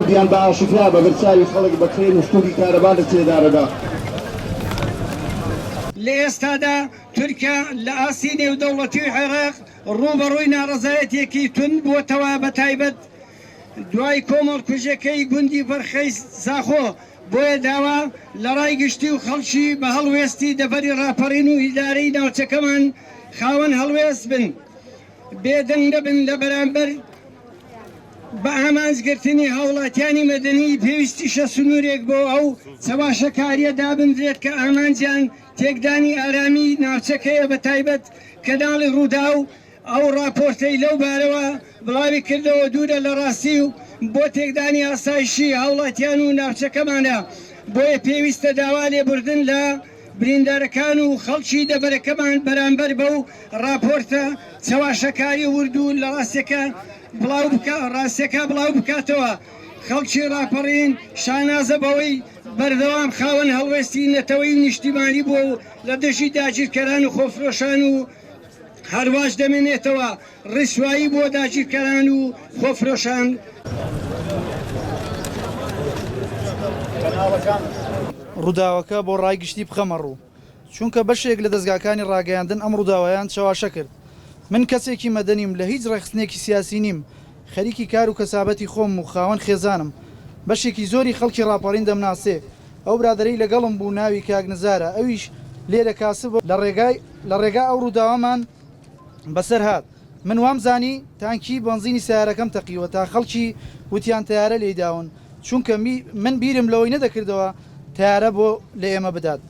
دیان بە ئاشکرا بە برچاوی خەڵک بەکرێن و شتوکی کارەبا لە تێدارەدا. لە ئێستادا تورکیا لە ئاسی نێودەوڵەتی عێراق ڕوبەڕووی ناڕەزایەتێکی تند بووەتەوە بە تایبەت دوای کۆمەڵکوژەکەی گوندی بەرخەی ساخۆ بۆیە داوا لە ڕای گشتی و خەڵکی بە هەڵوێستی دەبەری ڕاپەڕین و ئیدارەی ناوچەکەمان خاوەن هەڵوێست بن بێدەنگ دەبن لە بەرامبەر بە ئامانجگرتنی هاوڵاتیانی مەدەنی پێویستیشە سنوورێک بۆ ئەو چەواشەکاریە دابدرێت کە ئامانجیان تێکدانی ئارامی ناوچەکەیە بە تایبەت کەناڵی ڕوودا و ئەو راپۆرتەی لەو بارەوە بڵاوی کردەوە دوورە لە ڕاستی و بۆ تێکدانی ئاسایشی هاوڵاتیان و ناوچەکەمانە بۆیە پێویستە داوا لێبوردن لە بریندارەکان و خەڵکی دەبەرەکەمان بەرامبەر بەو راپۆرتە چەواشەکاری وردوو لە ڕاستیەکە بڵاو بکاتەوە. خەڵکی ڕاپەڕین شانازە بەوەی بەردەوام خاوەن هەڵوێستی نەتەوەی نیشتیمانی بۆ لە دژی داگیرکەران و خۆفرۆشان و هەرواش دەمێنێتەوە ڕیسوایی بۆ داگیرکەران و خۆفرۆشان. ڕووداوەکە بۆ ڕایگشتی بخەمە ڕوو چونکە بەشێک لە دەستگاکانی ڕاگەیاندن ئەم ڕووداوایان چاواشە کرد. من کەسێکی مەدەنیم لە هیچ ڕێخستنێکی سیاسی نیم، خەریکی کار و کەسابەتی خۆم و خاوەن خێزانم. بەشێکی زۆری خەڵکی ڕاپەڕین دەمناسێ. ئەو برادەرەی لەگەڵم بوو ناوی کاگنزارە، ئەویش لێرە کاسب لە ڕێگا ئەو ڕووداوامان بەسەر هات. من وامزانی تانکی بنزینی سیارەکەم تەقیوە تا خەڵکی وتیان تیارە لێداون چونکە من بیرم لەوەی نەدەکردەوە تیارە بۆ لە ئێمە بدات.